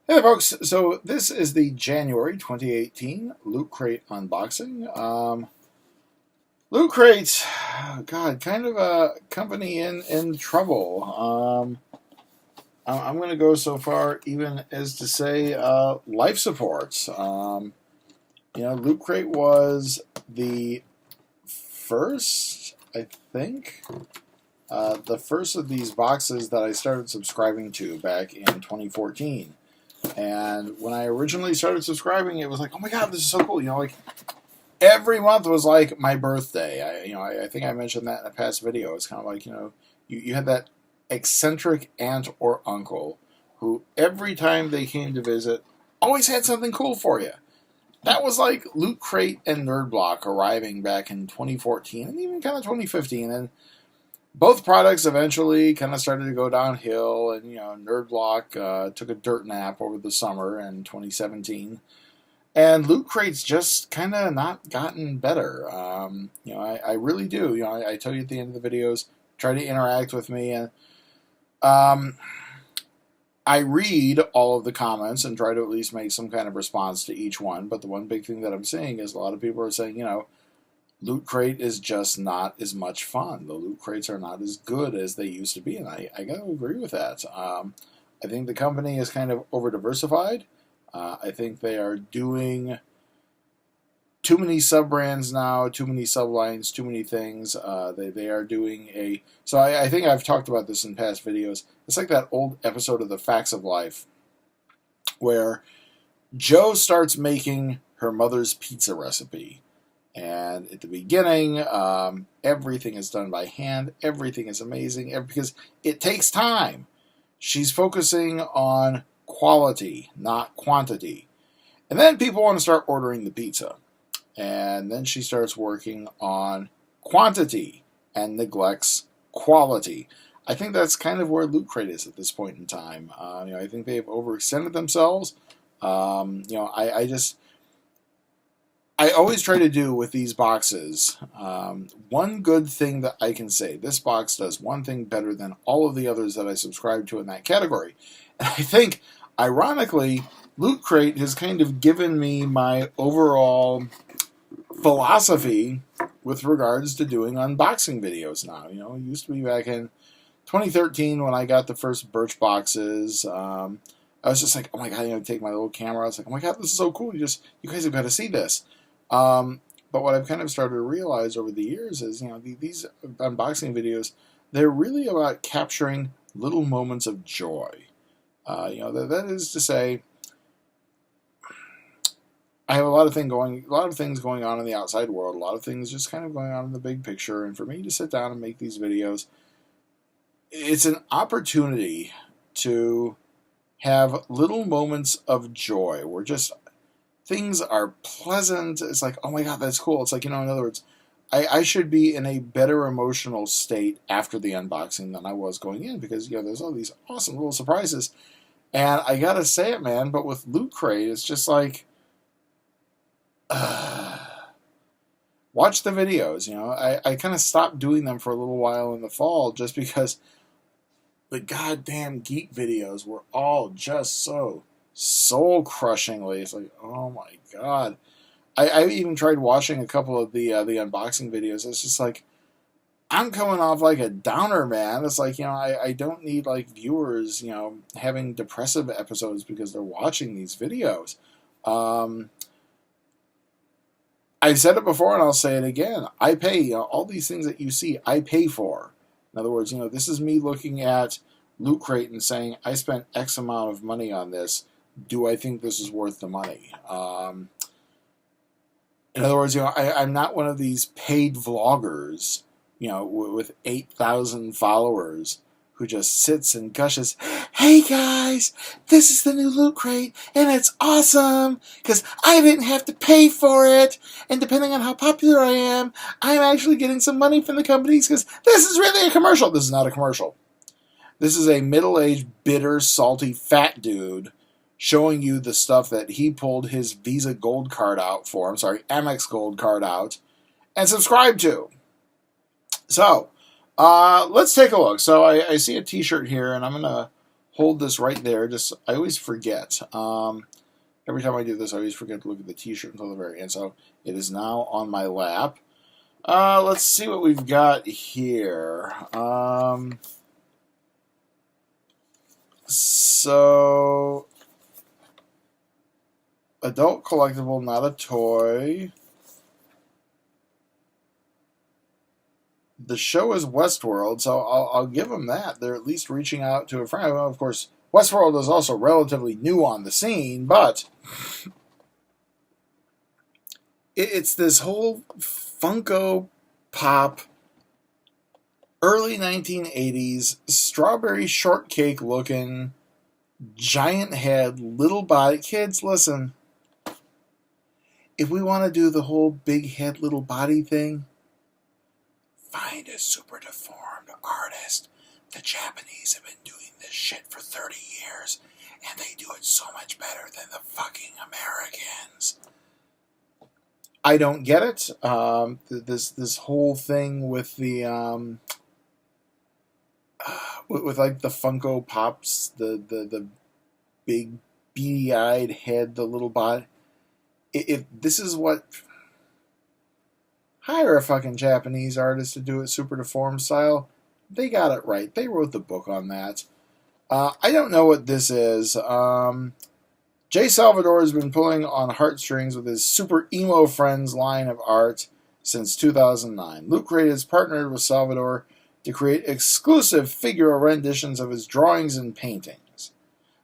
Hey folks, so this is the January 2018 Loot Crate unboxing. Loot Crate, God, kind of a company in trouble. I'm going to go so far even as to say life support. Loot Crate was the first, I think, the first of these boxes that I started subscribing to back in 2014. And when I originally started subscribing, it was like, oh my god, this is so cool. Like every month was like my birthday. I think I mentioned that in a past video. It's kind of like, you had that eccentric aunt or uncle who every time they came to visit always had something cool for you. That was like Loot Crate and Nerd Block arriving back in 2014 and even kind of 2015. And both products eventually kind of started to go downhill, and Nerd Block took a dirt nap over the summer in 2017, and Loot Crate's just kind of not gotten better. I really do. I tell you at the end of the videos, try to interact with me, and I read all of the comments and try to at least make some kind of response to each one. But the one big thing that I'm seeing is a lot of people are saying, Loot Crate is just not as much fun. The Loot Crates are not as good as they used to be, and I got to agree with that. I think the company is kind of over-diversified. I think they are doing too many sub-brands now, too many sub-lines, too many things. They are doing a... So I think I've talked about this in past videos. It's like that old episode of The Facts of Life where Jo starts making her mother's pizza recipe. And at the beginning, everything is done by hand. Everything is amazing because it takes time. She's focusing on quality, not quantity. And then people want to start ordering the pizza. And then she starts working on quantity and neglects quality. I think that's kind of where Loot Crate is at this point in time. I think they've overextended themselves. I always try to do with these boxes one good thing that I can say. This box does one thing better than all of the others that I subscribe to in that category. And I think, ironically, Loot Crate has kind of given me my overall philosophy with regards to doing unboxing videos now. It used to be back in 2013 when I got the first Birch boxes. I was just like, oh my god, take my little camera. I was like, oh my god, this is so cool. You guys have got to see this. But what I've kind of started to realize over the years is, these unboxing videos, they're really about capturing little moments of joy. That is to say, I have a lot of things going on in the outside world, a lot of things just kind of going on in the big picture, and for me to sit down and make these videos, it's an opportunity to have little moments of joy where just things are pleasant. It's like, oh my god, that's cool. It's like, in other words, I should be in a better emotional state after the unboxing than I was going in because, there's all these awesome little surprises. And I gotta say it, man, but with Loot Crate, it's just like, watch the videos. I kind of stopped doing them for a little while in the fall just because the goddamn geek videos were all just so soul-crushingly. It's like, oh my god. I even tried watching a couple of the unboxing videos. It's just like, I'm coming off like a downer, man. It's like, I don't need like viewers, having depressive episodes because they're watching these videos. I've said it before and I'll say it again. I pay, all these things that you see, I pay for. In other words, this is me looking at Loot Crate and saying, I spent X amount of money on this. Do I think this is worth the money? In other words, I'm not one of these paid vloggers, with 8,000 followers who just sits and gushes, hey guys, this is the new Loot Crate, and it's awesome, because I didn't have to pay for it, and depending on how popular I am, I'm actually getting some money from the companies, because this is really a commercial. This is not a commercial. This is a middle-aged, bitter, salty, fat dude showing you the stuff that he pulled his Visa Gold card out for, Amex Gold card out, and subscribed to. So, let's take a look. So I see a t-shirt here, and I'm going to hold this right there. Just I always forget. Every time I do this, I always forget to look at the t-shirt until the very end. So it is now on my lap. Let's see what we've got here. So, adult collectible, not a toy. The show is Westworld, so I'll give them that. They're at least reaching out to a friend. Well, of course, Westworld is also relatively new on the scene, but it's this whole Funko Pop early 1980s strawberry shortcake looking giant head, little body. Kids, listen. If we want to do the whole big head, little body thing, find a super deformed artist. The Japanese have been doing this shit for 30 years, and they do it so much better than the fucking Americans. I don't get it. This whole thing with the with like the Funko Pops, the big beady-eyed head, the little body. If this is what, hire a fucking Japanese artist to do it super deformed style. They got it right. They wrote the book on that. I don't know what this is. Jay Salvador has been pulling on heartstrings with his Super Emo Friends line of art since 2009. Loot Crate has partnered with Salvador to create exclusive figural renditions of his drawings and paintings.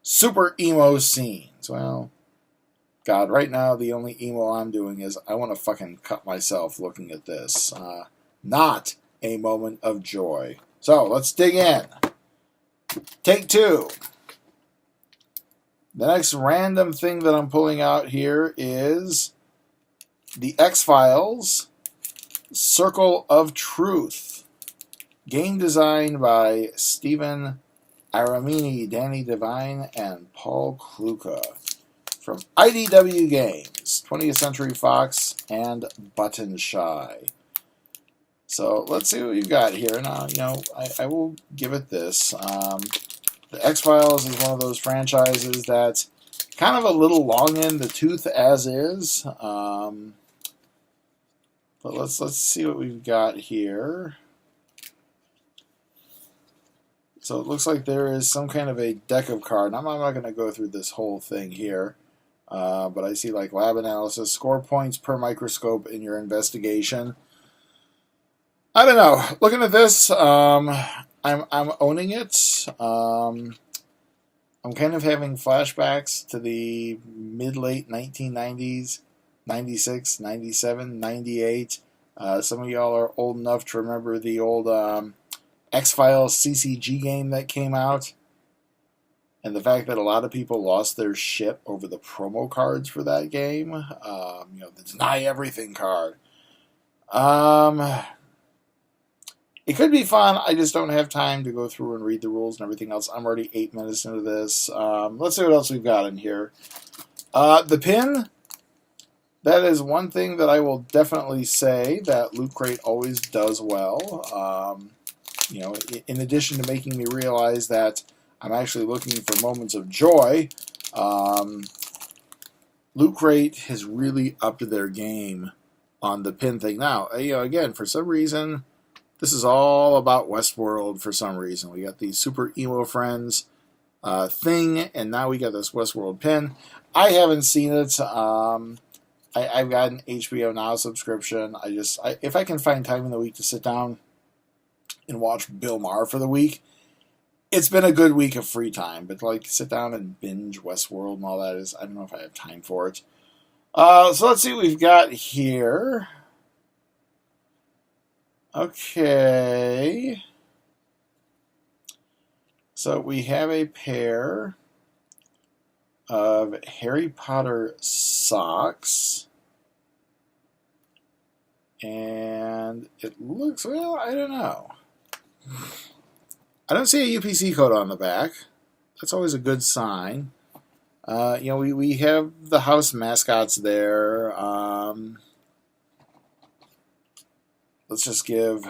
Super Emo Scenes. Well, God, right now the only emo I'm doing is I want to fucking cut myself looking at this. Not a moment of joy. So, let's dig in. Take two. The next random thing that I'm pulling out here is the XFiles Circle of Truth. Game designed by Stephen Aramini, Danny Devine, and Paul Kluka. From IDW Games, 20th Century Fox, and Button Shy. So let's see what we've got here. Now, I will give it this. The X-Files is one of those franchises that's kind of a little long in the tooth as is. But let's see what we've got here. So it looks like there is some kind of a deck of cards. I'm not going to go through this whole thing here. But I see like lab analysis, score points per microscope in your investigation. I don't know. Looking at this, I'm owning it. I'm kind of having flashbacks to the mid-late 1990s, 96, 97, 98. Some of y'all are old enough to remember the old X-Files CCG game that came out. And the fact that a lot of people lost their shit over the promo cards for that game. The Deny Everything card. It could be fun. I just don't have time to go through and read the rules and everything else. I'm already 8 minutes into this. Let's see what else we've got in here. The pin. That is one thing that I will definitely say that Loot Crate always does well. In addition to making me realize that I'm actually looking for moments of joy, Loot Crate has really upped their game on the pin thing. Now, again, for some reason, this is all about Westworld for some reason. We got the Super Emo Friends thing, and now we got this Westworld pin. I haven't seen it. I've got an HBO Now subscription. If I can find time in the week to sit down and watch Bill Maher for the week, it's been a good week of free time. But sit down and binge Westworld and all that I don't know if I have time for it. So let's see what we've got here. Okay. So we have a pair of Harry Potter socks. And it looks, well, I don't know. I don't see a UPC code on the back. That's always a good sign. We have the house mascots there. Let's just give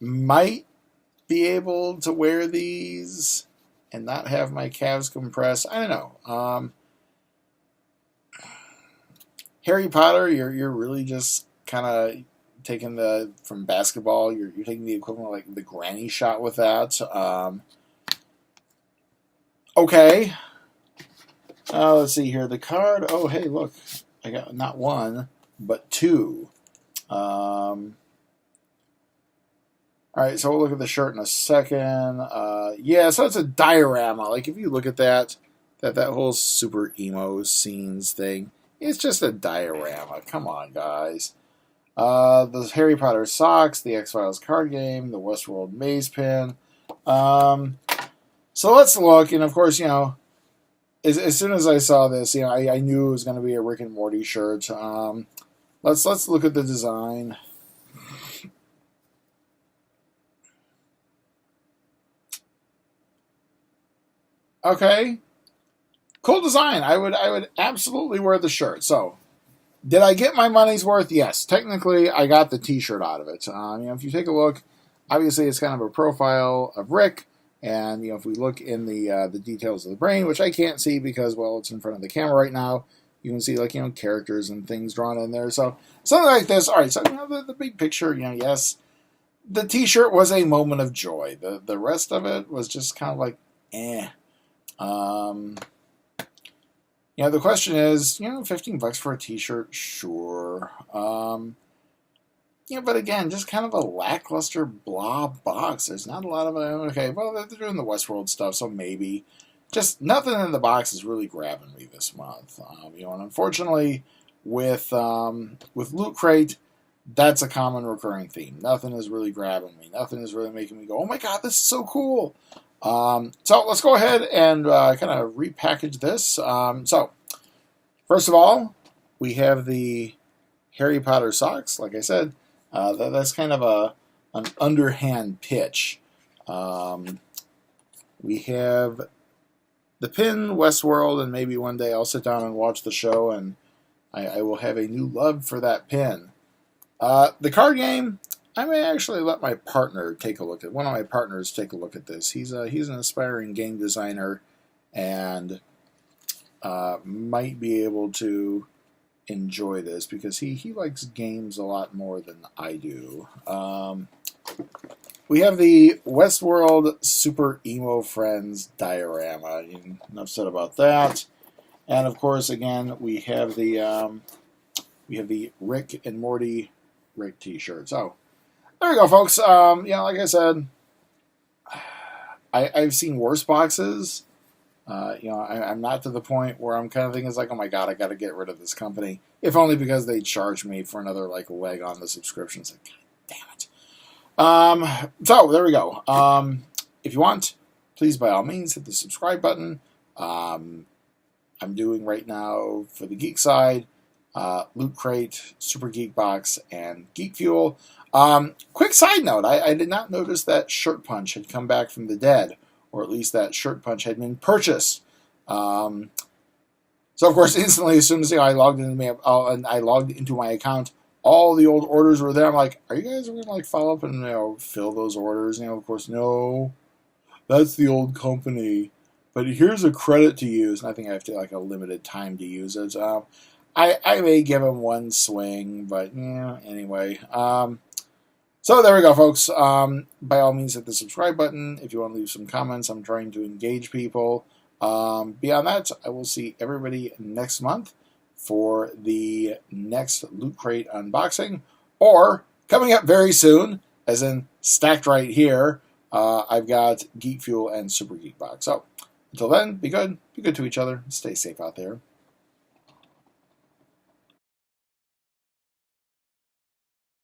might be able to wear these and not have my calves compressed. I don't know. Harry Potter, you're really just kind of taking from basketball. You're taking the equivalent of like the granny shot with that. Okay. Let's see here. The card. Oh, hey, look. I got not one, but two. All right, so we'll look at the shirt in a second. Yeah, so it's a diorama. Like, if you look at that whole super emo scenes thing, it's just a diorama. Come on, guys. The Harry Potter socks, the XFiles card game, the Westworld maze pin. So let's look, and of course, as soon as I saw this, I knew it was going to be a Rick and Morty shirt. Let's look at the design. Okay, cool design. I would absolutely wear the shirt. So, did I get my money's worth? Yes. Technically, I got the T-shirt out of it. If you take a look, obviously it's kind of a profile of Rick. And, if we look in the details of the brain, which I can't see because, well, it's in front of the camera right now, you can see, characters and things drawn in there. So, something like this. All right, so, the big picture, yes, the T-shirt was a moment of joy. The rest of it was just kind of like, eh. The question is, $15 for a T-shirt, sure. But again, just kind of a lackluster blah box. There's not a lot of okay, well, they're doing the Westworld stuff, so maybe. Just nothing in the box is really grabbing me this month. And unfortunately, with Loot Crate, that's a common recurring theme. Nothing is really grabbing me. Nothing is really making me go, oh my god, this is so cool. So let's go ahead and kind of repackage this. So, first of all, we have the Harry Potter socks. Like I said, that's kind of an underhand pitch. We have the pin, Westworld, and maybe one day I'll sit down and watch the show, and I will have a new love for that pin. The card game, I may actually let my partner take a look at. One of my partners take a look at this. He's an aspiring game designer, and might be able to enjoy this because he likes games a lot more than I do. We have the Westworld Super Emo Friends diorama. Enough said about that. And of course, again, we have the Rick and Morty Rick T-shirt. So there we go, folks. Like I said, I've seen worse boxes. I'm not to the point where I'm kind of thinking, it's like, oh my god, I got to get rid of this company. If only because they charge me for another leg on the subscription. It's like, god damn it. So there we go. If you want, please by all means hit the subscribe button. I'm doing right now for the geek side, Loot Crate, Super Geek Box, and Geek Fuel. Quick side note: I did not notice that Shirt Punch had come back from the dead. Or at least that Shirt Punch had been purchased. So of course, instantly, as soon as I logged into my account, all the old orders were there. I'm like, are you guys going to follow up and fill those orders? Of course, no, that's the old company. But here's a credit to use, and I think I have to a limited time to use it. I may give them one swing, but anyway. So there we go, folks. By all means, hit the subscribe button if you want to leave some comments. I'm trying to engage people. Beyond that, I will see everybody next month for the next Loot Crate unboxing. Or, coming up very soon, as in stacked right here, I've got Geek Fuel and Super Geek Box. So, until then, be good to each other, stay safe out there.